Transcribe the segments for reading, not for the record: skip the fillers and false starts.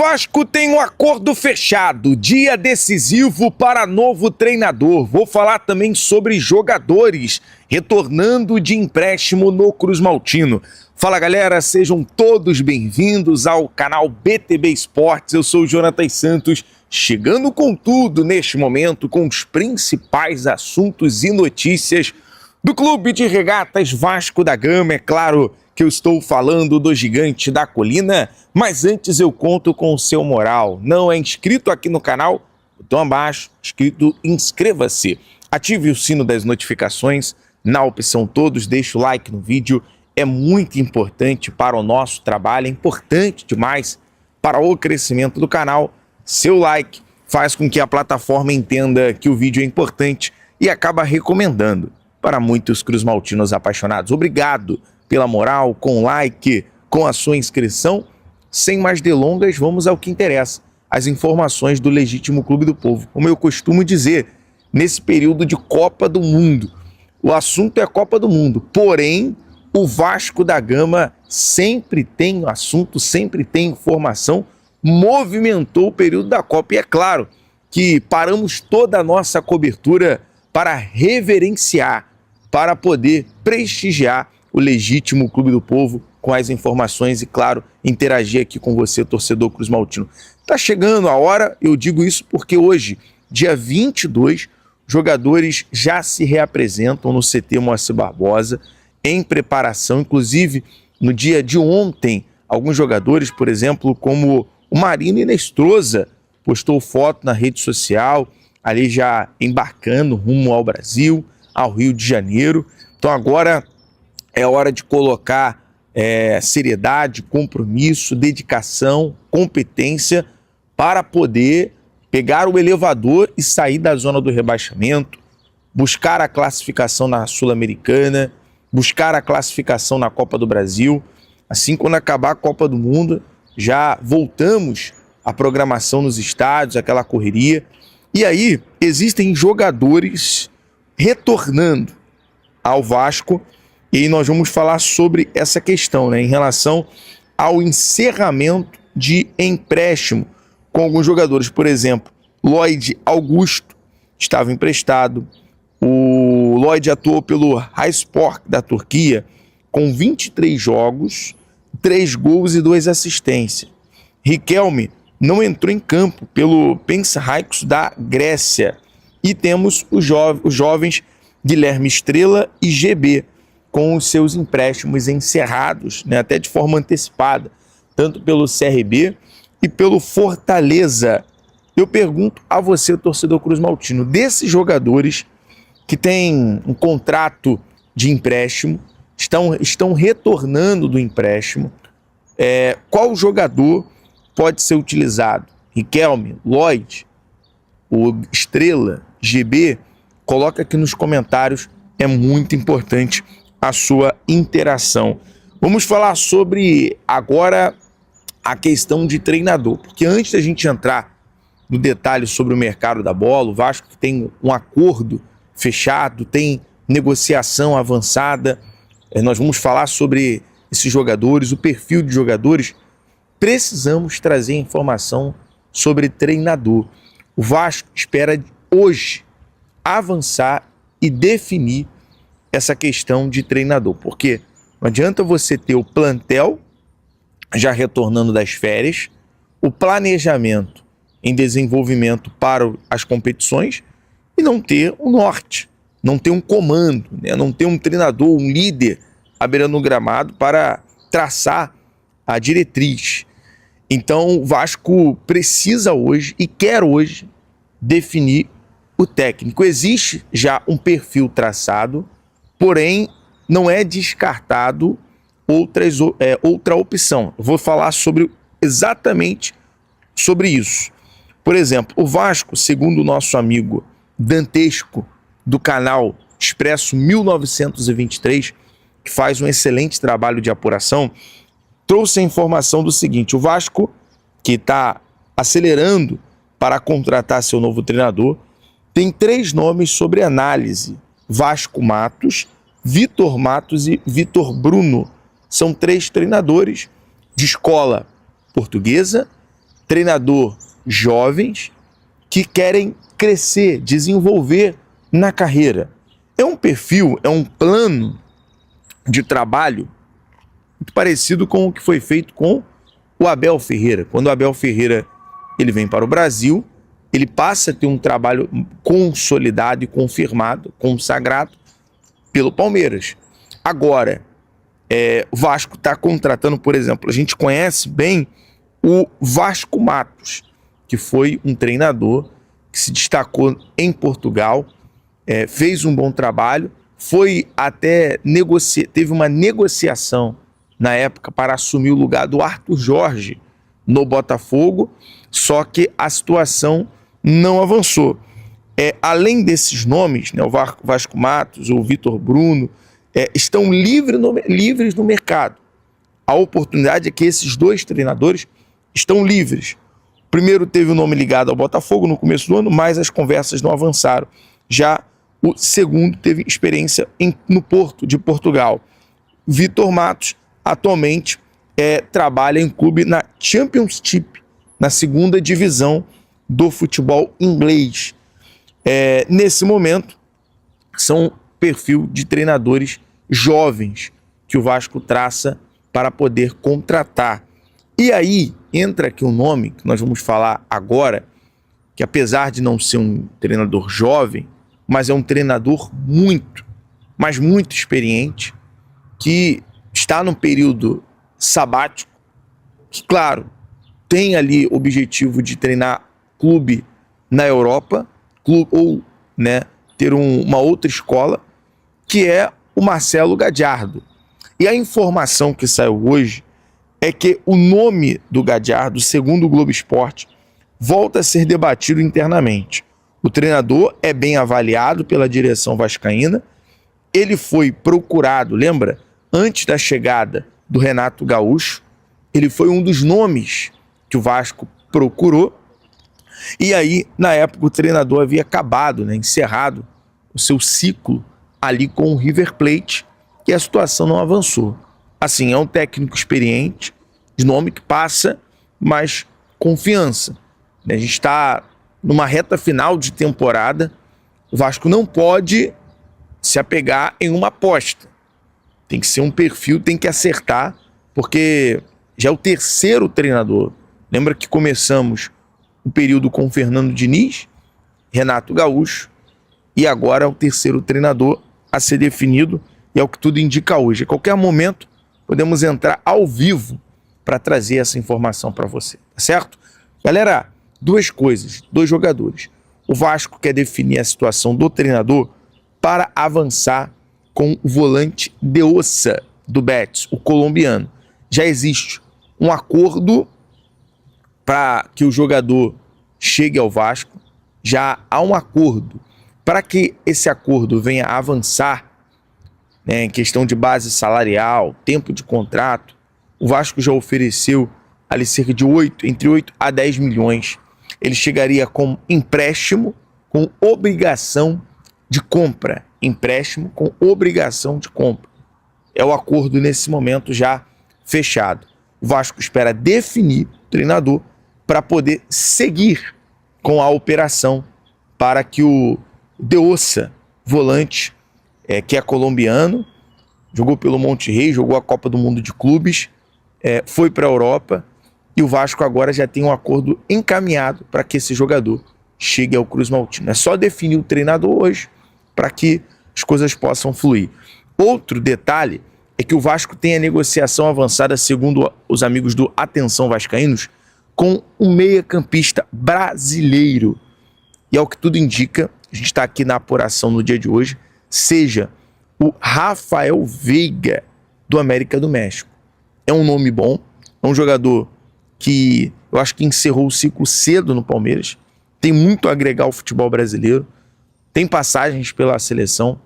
Vasco tem um acordo fechado, dia decisivo para novo treinador. Vou falar também sobre jogadores retornando de empréstimo no Cruz Maltino. Fala galera, sejam todos bem-vindos ao canal BTB Esportes. Eu sou o Jonathan Santos, chegando com tudo neste momento, com os principais assuntos e notícias do Clube de Regatas Vasco da Gama. É claro que eu estou falando do Gigante da Colina, mas antes eu conto com o seu moral. Não é inscrito aqui no canal? Botão abaixo, escrito inscreva-se. Ative o sino das notificações, na opção todos, deixe o like no vídeo. É muito importante para o nosso trabalho, é importante demais para o crescimento do canal. Seu like faz com que a plataforma entenda que o vídeo é importante e acaba recomendando para muitos cruzmaltinos apaixonados. Obrigado pela moral, com like, com a sua inscrição. Sem mais delongas, vamos ao que interessa, as informações do legítimo Clube do Povo. Como eu costumo dizer, nesse período de Copa do Mundo, o assunto é a Copa do Mundo, porém, o Vasco da Gama sempre tem assunto, sempre tem informação, movimentou o período da Copa. E é claro que paramos toda a nossa cobertura para reverenciar, para poder prestigiar o legítimo Clube do Povo com as informações e, claro, interagir aqui com você, torcedor Cruz Maltino. Tá chegando a hora, eu digo isso porque hoje, dia 22, jogadores já se reapresentam no CT Moacir Barbosa, em preparação. Inclusive, no dia de ontem, alguns jogadores, por exemplo, como o Marino Inestrosa, postou foto na rede social, ali já embarcando rumo ao Brasil, ao Rio de Janeiro. Então agora é hora de colocar seriedade, compromisso, dedicação, competência para poder pegar o elevador e sair da zona do rebaixamento, buscar a classificação na Sul-Americana, buscar a classificação na Copa do Brasil. Assim, quando acabar a Copa do Mundo, já voltamos à programação nos estádios, aquela correria. E aí, existem jogadores retornando ao Vasco, e aí nós vamos falar sobre essa questão, né, em relação ao encerramento de empréstimo com alguns jogadores. Por exemplo, Lloyd Augusto estava emprestado. O Lloyd atuou pelo Hayspor da Turquia com 23 jogos, 3 gols e 2 assistências. Riquelme não entrou em campo pelo Panathinaikos da Grécia. E temos os jovens Guilherme Estrela e GB, com os seus empréstimos encerrados, né, até de forma antecipada, tanto pelo CRB e pelo Fortaleza. Eu pergunto a você, torcedor Cruz Maltino, desses jogadores que têm um contrato de empréstimo, estão retornando do empréstimo, qual jogador pode ser utilizado? Riquelme, Lloyd, o Estrela, GB? Coloca aqui nos comentários, é muito importante a sua interação. Vamos falar sobre agora a questão de treinador, porque antes da gente entrar no detalhe sobre o mercado da bola, o Vasco tem um acordo fechado, tem negociação avançada, nós vamos falar sobre esses jogadores, o perfil de jogadores. Precisamos trazer informação sobre treinador. O Vasco espera hoje avançar e definir essa questão de treinador, porque não adianta você ter o plantel já retornando das férias, o planejamento em desenvolvimento para as competições e não ter um norte, não ter um comando, né? Não ter um treinador, um líder à beira do gramado para traçar a diretriz. Então o Vasco precisa hoje e quer hoje definir o técnico. Existe já um perfil traçado, porém não é descartado outra opção. Eu vou falar exatamente sobre isso. Por exemplo, o Vasco, segundo o nosso amigo Dantesco, do canal Expresso 1923, que faz um excelente trabalho de apuração, trouxe a informação do seguinte: o Vasco, que está acelerando para contratar seu novo treinador, tem 3 nomes sobre análise: Vasco Matos, Vitor Matos e Vitor Bruno. São 3 treinadores de escola portuguesa, treinador jovens que querem crescer, desenvolver na carreira. É um perfil, é um plano de trabalho muito parecido com o que foi feito com o Abel Ferreira. Quando o Abel Ferreira ele vem para o Brasil, ele passa a ter um trabalho consolidado e confirmado, consagrado pelo Palmeiras. Agora, o Vasco está contratando, por exemplo, a gente conhece bem o Vasco Matos, que foi um treinador que se destacou em Portugal, fez um bom trabalho, foi até teve uma negociação na época para assumir o lugar do Arthur Jorge no Botafogo, só que a situação não avançou. Além desses nomes, né, o Vasco Matos, o Vitor Bruno, estão livres no mercado. A oportunidade é que esses dois treinadores estão livres. O primeiro teve o nome ligado ao Botafogo no começo do ano, mas as conversas não avançaram. Já o segundo teve experiência no Porto de Portugal. Vitor Matos atualmente trabalha em clube na Championship, na segunda divisão do futebol inglês. Nesse momento, são perfil de treinadores jovens que o Vasco traça para poder contratar. E aí entra aqui um nome que nós vamos falar agora, que apesar de não ser um treinador jovem, mas é um treinador muito experiente, que está num período sabático, que, claro, tem ali o objetivo de treinar clube na Europa, ou ter uma outra escola, que é o Marcelo Gadiardo. E a informação que saiu hoje é que o nome do Gadiardo, segundo o Globo Esporte, volta a ser debatido internamente. O treinador é bem avaliado pela direção vascaína, ele foi procurado, lembra? Antes da chegada do Renato Gaúcho, ele foi um dos nomes que o Vasco procurou, e aí, na época, o treinador havia acabado, encerrado o seu ciclo ali com o River Plate, e a situação não avançou. Assim, é um técnico experiente, de nome que passa mais confiança. A gente está numa reta final de temporada, o Vasco não pode se apegar em uma aposta. Tem que ser um perfil, tem que acertar, porque já é o terceiro treinador. Lembra que começamos o período com Fernando Diniz, Renato Gaúcho, e agora é o terceiro treinador a ser definido, e é o que tudo indica hoje. A qualquer momento podemos entrar ao vivo para trazer essa informação para você, tá certo? Galera, duas coisas, dois jogadores. O Vasco quer definir a situação do treinador para avançar com o volante Deossa do Betis, o colombiano. Já existe um acordo para que o jogador chegue ao Vasco, já há um acordo. Para que esse acordo venha a avançar, em questão de base salarial, tempo de contrato, o Vasco já ofereceu ali cerca de entre 8 a 10 milhões. Ele chegaria com empréstimo com obrigação de compra. Empréstimo com obrigação de compra. É o acordo nesse momento já fechado. O Vasco espera definir o treinador para poder seguir com a operação para que o Deossa, volante, que é colombiano, jogou pelo Monterrey, jogou a Copa do Mundo de Clubes, foi para a Europa, e o Vasco agora já tem um acordo encaminhado para que esse jogador chegue ao Cruz Maltino. É só definir o treinador hoje para que as coisas possam fluir. Outro detalhe é que o Vasco tem a negociação avançada, segundo os amigos do Atenção Vascaínos, com um meia-campista brasileiro. E ao que tudo indica, a gente está aqui na apuração no dia de hoje, seja o Rafael Veiga, do América do México. É um nome bom, é um jogador que eu acho que encerrou o ciclo cedo no Palmeiras, tem muito a agregar ao futebol brasileiro, tem passagens pela seleção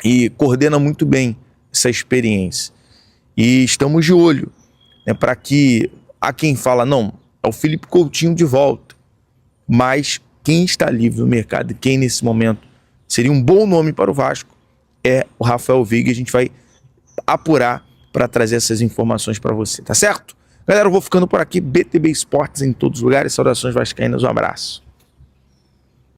e coordena muito bem essa experiência. E estamos de olho, para que há quem fala, não, é o Felipe Coutinho de volta, mas quem está livre no mercado e quem nesse momento seria um bom nome para o Vasco é o Rafael Veiga. A gente vai apurar para trazer essas informações para você, tá certo? Galera, eu vou ficando por aqui. BTB Esportes em todos os lugares. Saudações vascaínas, um abraço.